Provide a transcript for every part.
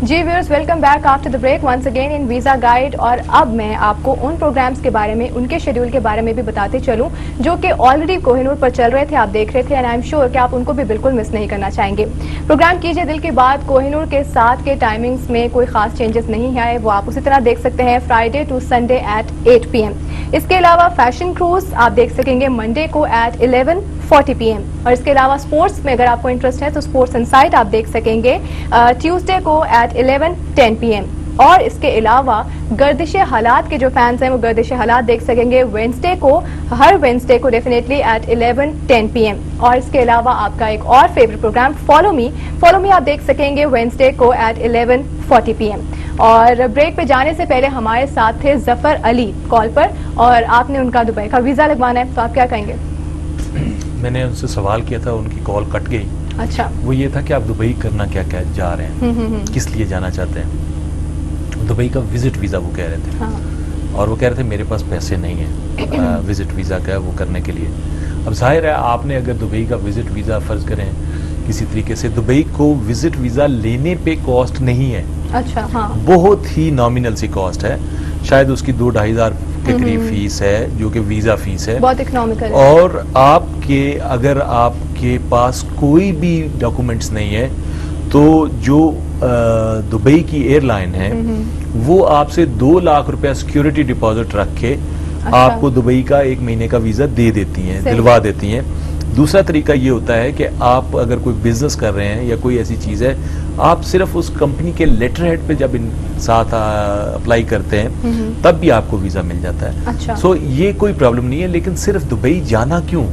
G viewers welcome back after the break once again in visa guide. اور اب میں آپ کو ان پروگرامز کے بارے میں، ان کے شیڈول کے بارے میں بھی بتاتے چلوں جو کہ آلریڈی کوہ نور پر چل رہے تھے، آپ دیکھ رہے تھے، اینڈ آئی ایم شیور کہ آپ ان کو بھی بالکل مس نہیں کرنا چاہیں گے. پروگرام کیجئے دل کی بات کوہ نور کے ساتھ کے ٹائمنگز میں کوئی خاص چینجز نہیں آئے، وہ آپ اسی طرح دیکھ سکتے ہیں Friday to Sunday at 8 PM. اس کے علاوہ فیشن کروز آپ دیکھ سکیں گے منڈے کو ایٹ 11:40 PM. اور اس کے علاوہ سپورٹس میں اگر آپ کو انٹرسٹ ہے تو سپورٹس انسائٹ آپ دیکھ سکیں گے ٹیوزڈے کو ایٹ 11:10 PM. اور اس کے علاوہ گردش حالات کے جو فینس ہیں وہ گردش حالات دیکھ سکیں گے وینسڈے کو، ہر وینسڈے کو ڈیفینیٹلی ایٹ 11:10 PM. اور اس کے علاوہ آپ کا ایک اور فیوریٹ پروگرام فالو می آپ دیکھ سکیں گے وینسڈے کو ایٹ 11:40 PM. اور بریک پہ جانے سے پہلے ہمارے ساتھ تھے ظفر علی کال پر، اور آپ نے ان کا دبئی کا ویزا لگوانا ہے، تو آپ کیا کہیں گے؟ میں نے ان سے سوال کیا تھا، ان کی کال کٹ گئی. اچھا، وہ یہ تھا کہ آپ دبئی کرنا کیا کیا جا رہے ہیں، کس لیے جانا چاہتے ہیں. دبئی کا وزٹ ویزا وہ کہہ رہے تھے، اور وہ کہہ رہے تھے میرے پاس پیسے نہیں ہیں وزٹ ویزا کا وہ کرنے کے لیے. اب ظاہر ہے آپ نے اگر دبئی کا وزٹ ویزا فرض کریں کسی طریقے سے، دبئی کو وزٹ ویزا لینے پہ کاسٹ نہیں ہے. اچھا، ہاں، بہت ہی نامینل سی کاسٹ ہے، شاید اس کی 2-2.5 ہزار کے قریب فیس ہے جو کہ ویزا فیس ہے، بہت اکنامیکل. اور آپ کے اگر آپ کے پاس کوئی بھی ڈاکومنٹس نہیں ہے تو جو دبئی کی ایئر لائن ہے وہ آپ سے 2 لاکھ روپیہ سیکیورٹی ڈپازٹ رکھ کے آپ کو دبئی کا 1 مہینے کا ویزا دے دیتی ہیں، دلوا دیتی ہیں. دوسرا طریقہ یہ ہوتا ہے کہ آپ اگر کوئی بزنس کر رہے ہیں یا کوئی ایسی چیز ہے، آپ صرف اس کمپنی کے لیٹر ہیڈ پہ جب ساتھ اپلائی کرتے ہیں تب بھی آپ کو ویزا مل جاتا ہے. سو یہ کوئی پرابلم نہیں ہے. لیکن صرف دبئی جانا کیوں؟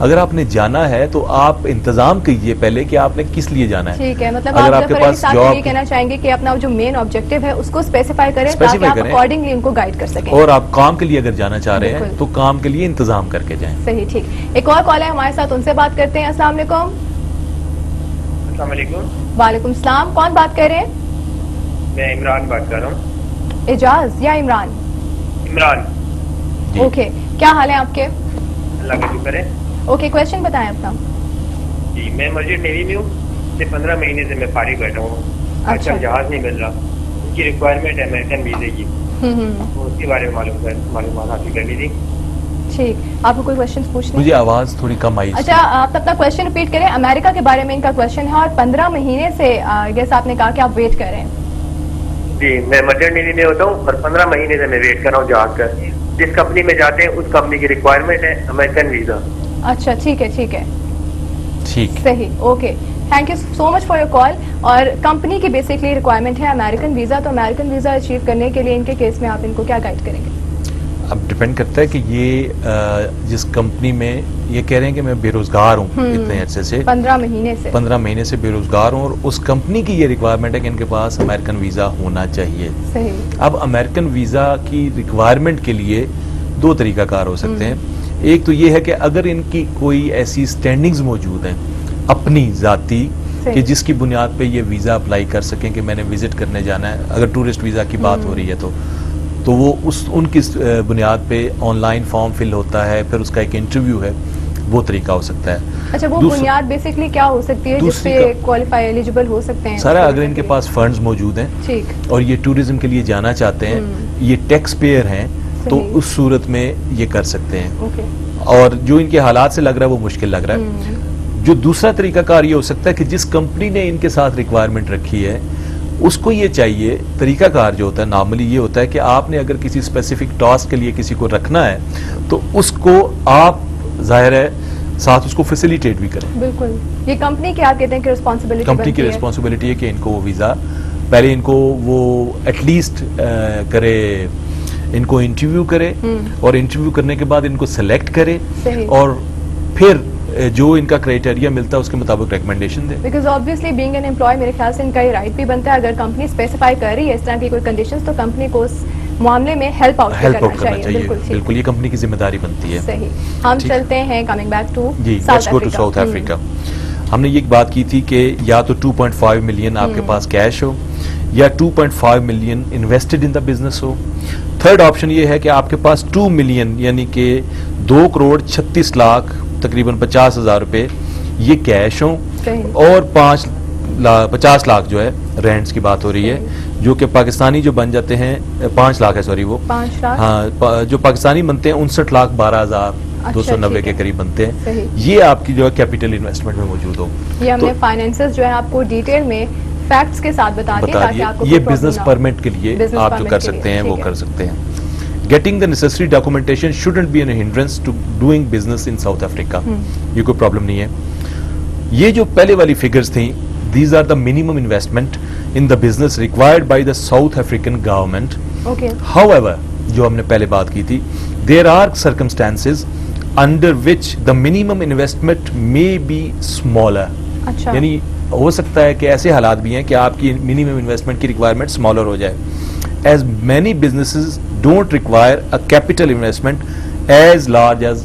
اگر آپ نے جانا ہے تو آپ انتظام کیجئے پہلے کہ آپ نے کس لیے جانا ہے. ٹھیک ہے، مطلب آپ کے پاس جاب یہ کہنا چاہیں گے کہ اپنا جو مین آبجیکٹو ہے اس کو اسپیسیفائی کریں تاکہ آپ اکارڈنگلی ان کو گائیڈ کر سکیں. اور آپ کام کے لیے اگر جانا چاہ رہے ہیں تو کام کے لیے انتظام کر کے جائیں. صحیح، ٹھیک. ایک اور کال ہے ہمارے ساتھ، ان سے بات کرتے ہیں. السلام علیکم. السلام علیکم. وعلیکم السلام. کون بات کر رہے ہیں؟ میں عمران بات کر رہا ہوں. اعجاز یا عمران؟ عمران. اوکے، کیا حال ہے آپ کے؟ اللہ کا شکر ہے. اوکے، کویشچن بتائیں اپنا. جی، میں مرچنٹ نیوی میں ہوں، سے 15 مہینے سے میں فارغ بیٹھا ہوں. آج کل جہاز نہیں مل رہا، ان کی ریکوائرمنٹ ہے امریکن ویزے کی، تو اس کے بارے میں معلومات حاصل کرنی تھی. ٹھیک، آپ کو کوئی کویشچن پوچھنے؟ مجھے آواز تھوڑی کم آئی. اچھا، آپ اپنا کویشچن ریپیٹ کریں. امریکہ کے بارے میں ان کا کویشچن ہے، اور 15 مہینے سے جیسا آپ نے کہا کہ آپ ویٹ کر رہے ہیں. جی، میں مرچنٹ نیوی میں ہوتا ہوں اور 15 مہینے سے میں ویٹ کر رہا ہوں جہاز کا. جس کمپنی میں جاتے ہیں اس کمپنی کی ریکوائرمنٹ ہے امریکن ویزا. اچھا، ٹھیک ہے، ٹھیک ہے، ٹھیک، صحیح، okay. Thank you so much for your call. اور کمپنی کی بیسکلی ریکوائرمنٹ ہے امریکن ویزا، تو امریکن ویزا اچیو کرنے کے لیے ان کے کیس میں آپ ان کو کیا گائیڈ کریں گے؟ اب ڈپینڈ کرتا ہے کہ یہ جس کمپنی میں یہ کہہ رہے ہیں کہ میں بے روزگار ہوں اتنے عرصے سے، 15 مہینے سے بے روزگار ہوں، اور اس کمپنی کی یہ ریکوائرمنٹ ہے کہ ان کے پاس امریکن ویزا ہونا چاہیے. صحیح. اب امریکن ویزا کی ریکوائرمنٹ کے لیے 2 طریقہ کار ہو سکتے ہیں. ایک تو یہ ہے کہ اگر ان کی کوئی ایسی سٹینڈنگز موجود ہیں اپنی ذاتی کہ جس کی بنیاد پہ یہ ویزا اپلائی کر سکیں کہ میں نے وزٹ کرنے جانا ہے، اگر ٹورسٹ ویزا کی بات ہو رہی ہے تو وہ ان کی بنیاد پہ آن لائن فارم فل ہوتا ہے، پھر اس کا ایک انٹرویو ہے، وہ طریقہ ہو سکتا ہے. اچھا، وہ بنیاد بیسکلی کیا ہو سکتی ہے جس پہ کوالیفائی ایلیجیبل ہو سکتے ہیں؟ سارا اگر ان کے پاس فنڈز موجود ہیں اور یہ ٹورزم کے لیے جانا چاہتے ہیں، یہ ٹیکس پیئر ہیں، تو اس صورت میں یہ کر سکتے ہیں. اور جو ان کے حالات سے لگ رہا ہے وہ مشکل لگ رہا ہے. جو دوسرا طریقہ کار یہ ہو سکتا ہے کہ جس کمپنی نے ان کے ساتھ ریکوائرمنٹ رکھی ہے اس کو یہ چاہیے، طریقہ کار جو ہوتا ہے نارملی یہ ہوتا ہے کہ آپ نے اگر کسی اسپیسیفک ٹاسک کے لیے کسی کو رکھنا ہے تو اس کو آپ ظاہر ہے ساتھ اس کو فیسیلیٹیٹ بھی کریں. بالکل، یہ کمپنی کی آپ کہتے ہیں کہ رسپانسبلٹی، کمپنی کی رسپانسبلٹی ہے کہ ان کو وہ ویزا پہلے ان کو وہ ایٹ لیسٹ کرے، ان کو انٹرویو کرے، اور انٹرویو کرنے کے بعد ان کو سلیکٹ کرے، اور پھر جو ان کا کرائٹیریا ملتا ہے اس کے مطابق ریکمنڈیشن دے. Because obviously being an employee میرے خیال سے ان کا یہ رائٹ بھی بنتا ہے، اگر کمپنی اسپیسیفائی کر رہی ہے اس طرح کی کوئی کنڈیشنز تو کمپنی کو اس معاملے میں ہیلپ آؤٹ کرنا چاہیے. بالکل، یہ کمپنی کی ذمہ داری بنتی ہے. صحیح. ہم چلتے ہیں coming back to South Africa. ہم نے یہ بات کی تھی کہ یا تو 2.5 ملین آپ کے پاس کیش ہو یا 2.5 million invested in the business who. Third option یہ ہے کہ آپ کے پاس 2 ملین یعنی کہ 2.36 کروڑ تقریباً 50,000 روپے یہ کیش ہوں، اور 50 لاکھ جو ہے رینٹس کی بات ہو رہی ہے, جو کہ پاکستانی جو بن جاتے ہیں 5 لاکھ ہے, سوری وہ 5 لاکھ, ہاں جو پاکستانی بنتے ہیں 59,12,290 کے قریب بنتے ہیں. یہ آپ کی جو ہے کیپٹل انویسٹمنٹ میں موجود ہو. یہ ہم نے فائنینسز جو ہے آپ کو ڈیٹیل میں فیکٹس کے ساتھ بتا دیے تاکہ آپ کو یہ بزنس پرمٹ کے لیے آپ جو کر سکتے ہیں وہ کر سکتے ہیں. Getting the necessary documentation shouldn't be a hindrance to doing business in South Africa. یہ کوئی پرابلم نہیں ہے. یہ جو پہلے والی فگرز تھیں, these are the minimum investment in the business required by the South African government. Okay. However, جو ہم نے پہلے بات کی تھی, there are circumstances under which the minimum investment may be smaller. اچھا. یعنی ہو سکتا ہے کہ ایسے حالات بھی ہیں کہ آپ کی منیمم انویسٹمنٹ کی ریکوائرمنٹ اسمالر ہو جائے. As many businesses don't require a capital investment as large as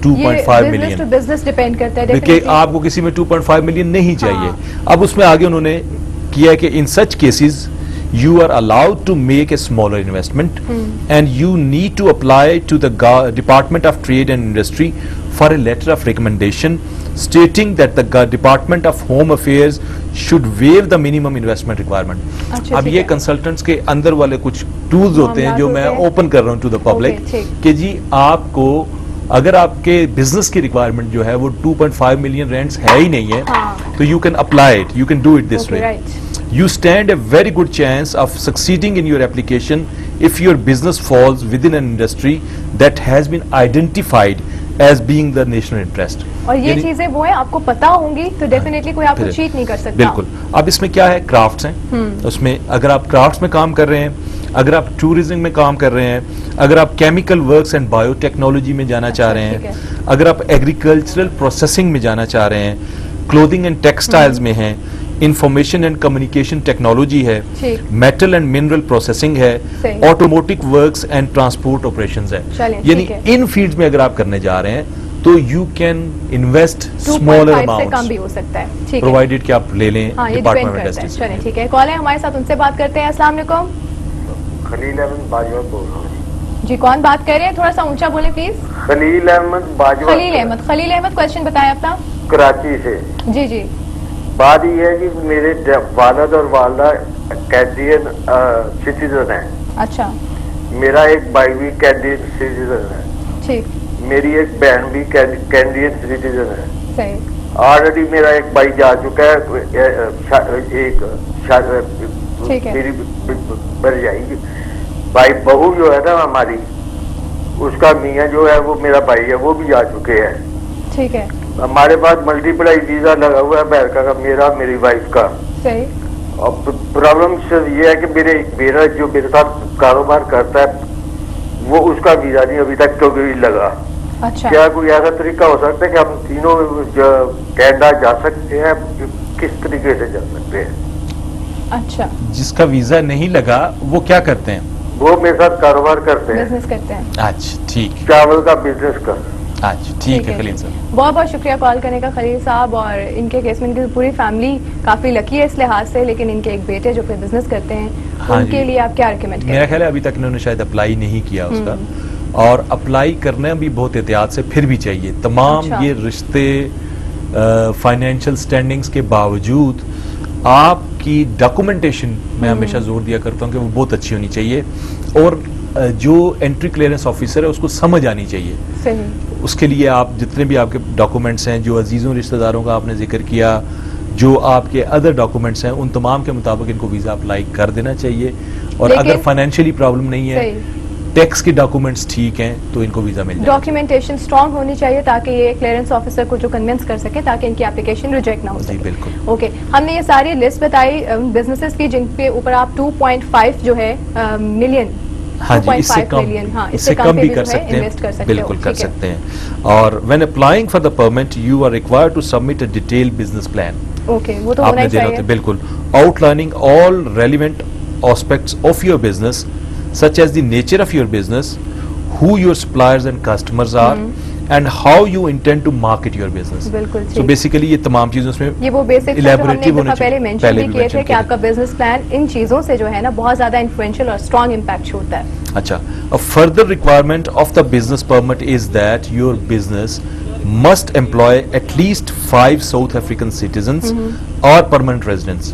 2.5 million. Business to business depend کرتا ہے. دیکھیں آپ کو کسی میں 2.5 ملین نہیں چاہیے. اب اس میں آگے انہوں نے کیا ہے کہ in such cases you are allowed to make a smaller investment and you need to apply to the Department of Trade and Industry for a letter of recommendation stating that the Department of Home Affairs should waive the minimum investment requirement. اب یہ consultants کے اندر والے کچھ tools ہوتے ہیں جو میں open کر رہا ہوں ٹو دا پبلک کہ جی آپ کو اگر آپ کے بزنس کی ریکوائرمنٹ جو ہے وہ 2.5 ملین رینٹس ہے ہی نہیں ہے تو you can apply it, you can do it this way. You stand a very good chance of succeeding in your application if your business falls within an industry that has been identified as being the national interest. اور یہ چیزیں وہ ہیں آپ کو پتا ہوں گی تو ڈیفینیٹلی کوئی آپ کو چیٹ نہیں کر سکتا. بالکل. اب اس میں کیا ہے, کرافٹس ہیں, اس میں اگر آپ کرافٹس میں کام کر رہے ہیں, اگر آپ ٹورزم میں کام کر رہے ہیں, اگر آپ chemical works and bio technology میں جانا چاہ رہے ہیں, اگر آپ ایگریکلچرل پروسیسنگ میں جانا چاہ رہے ہیں, کلودنگ اینڈ ٹیکسٹائلز میں ہیں, انفارمیشن اینڈ کمیونیکیشن ٹیکنالوجی ہے, میٹل اینڈ منرل پروسیسنگ ہے, آٹوموٹک ورکس اینڈ ٹرانسپورٹ آپریشنز ہے, یعنی ان فیلڈز میں اگر آپ کرنے جا رہے ہیں تو you can invest smaller amounts provided کہ آپ لے لیں ڈپارٹمنٹ انڈسٹری. چلیں ٹھیک ہے, کال ہے ہمارے ساتھ, ان سے بات کرتے ہیں. السلام علیکم. خلیل احمد باجوہ بول رہا ہوں. جی کون بات کر رہے ہیں, تھوڑا سا اونچا بولیں پلیز. خلیل احمد باجوہ. خلیل احمد کوشچن بتائیں اپنا. کراچی سے. جی جی. بات یہ ہے کہ میرے والد اور والدہ کینیڈین سٹیزن ہیں. اچھا. میرا ایک بھائی بھی کینیڈین سٹیزن ہے. ٹھیک. میری ایک بہن بھی کینیڈین سٹیزن ہے. صحیح. آلریڈی میرا ایک بھائی جا چکا ہے, ایک میری بڑھ جائے گی بھائی بہو جو ہے نا ہماری, اس کا میاں جو ہے وہ میرا بھائی ہے, وہ بھی جا چکے ہیں. ٹھیک ہے. ہمارے پاس ملٹیپلائی ویزا لگا ہوا ہے امریکہ کا, میرا میری وائف کا. صحیح. اب پرابلم صرف یہ ہے کہ میرا جو میرے ساتھ کاروبار کرتا ہے وہ اس کا ویزا نہیں ابھی تک کبھی لگا. اچھا. کیا کوئی ایسا طریقہ ہو سکتا ہے کہ ہم تینوں کینیڈا جا سکتے ہیں, کس طریقے سے جا سکتے ہیں؟ اچھا. جس کا ویزا نہیں لگا وہ کیا کرتے ہیں؟ وہ میرے ساتھ کاروبار کرتے ہیں, بزنس کرتے ہیں. اچھا ٹھیک. چاول کا بزنس کا. اچھا ٹھیک ہے خلیل صاحب, بہت بہت شکریہ کال کرنے کا خلیل صاحب. اور ان کے کیس میں ان کی پوری فیملی کافی لکی ہے اس لحاظ سے, لیکن ان کے ایک بیٹے جو کہ بزنس کرتے ہیں ان کے لیے آپ کیا ریکمینڈ کریں؟ میرا خیال ہے ابھی تک انہوں نے شاید اپلائی نہیں کیا اس کا, اور اپلائی کرنا بھی بہت احتیاط سے پھر بھی چاہیے. تمام یہ رشتے فائنینشیل سٹینڈنگز کے باوجود آپ کی ڈاکومنٹیشن میں ہمیشہ زور دیا کرتا ہوں کہ وہ بہت اچھی ہونی چاہیے, اور جو انٹری کلیئرنس آفیسر ہے اس کو سمجھ آنی چاہیے. صحیح. اس کے لیے آپ جتنے بھی آپ کے ڈاکومنٹس ہیں, جو عزیزوں رشتہ داروں کا آپ نے ذکر کیا, جو آپ کے ادر ڈاکومنٹس ہیں, ان تمام کے مطابق ان کو ویزا اپلائی کر دینا چاہیے. اور اگر فائنینشیلی پرابلم نہیں ہے, ٹیکس کے ڈاکومنٹس ٹھیک ہیں, تو ان کو ویزا مل جائے. ڈاکیومنٹیشن اسٹرانگ ہونی چاہیے تاکہ یہ کلیئرنس آفیسر کو جو کنونس کر سکے تاکہ ان کی اپلیکیشن ریجیکٹ نہ ہو سکے. جی بالکل. اوکے, ہم نے یہ ساری لسٹ بتائی بزنسز کی جن کے اوپر آپ 2.5 جو ہے ملین, ہاں جی, اس سے کم بھی کر سکتے ہیں, بالکل کر سکتے ہیں. اور when applying for the permit you are required to submit a detailed business plan. Okay, وہ تو ہونا ہی چاہیے. بالکل. Outlining all relevant aspects of your business such as the nature of your business, who your suppliers and customers are, and how you intend to market your business. بالکل. So basically یہ تمام چیزوں اس میں یہ وہ basic جو ہم نے دفعہ پہلے مینشن بھی کیے تھے کہ آپ کا بزنس پلان ان چیزوں سے جو ہے نا بہت زیادہ انفلوئنشل اور اسٹرانگ امپیکٹ چھوڑتا ہے. اچھا, a further requirement of the business permit is that your business must employ at least 5 South African citizens or permanent residents,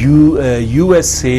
USA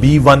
B1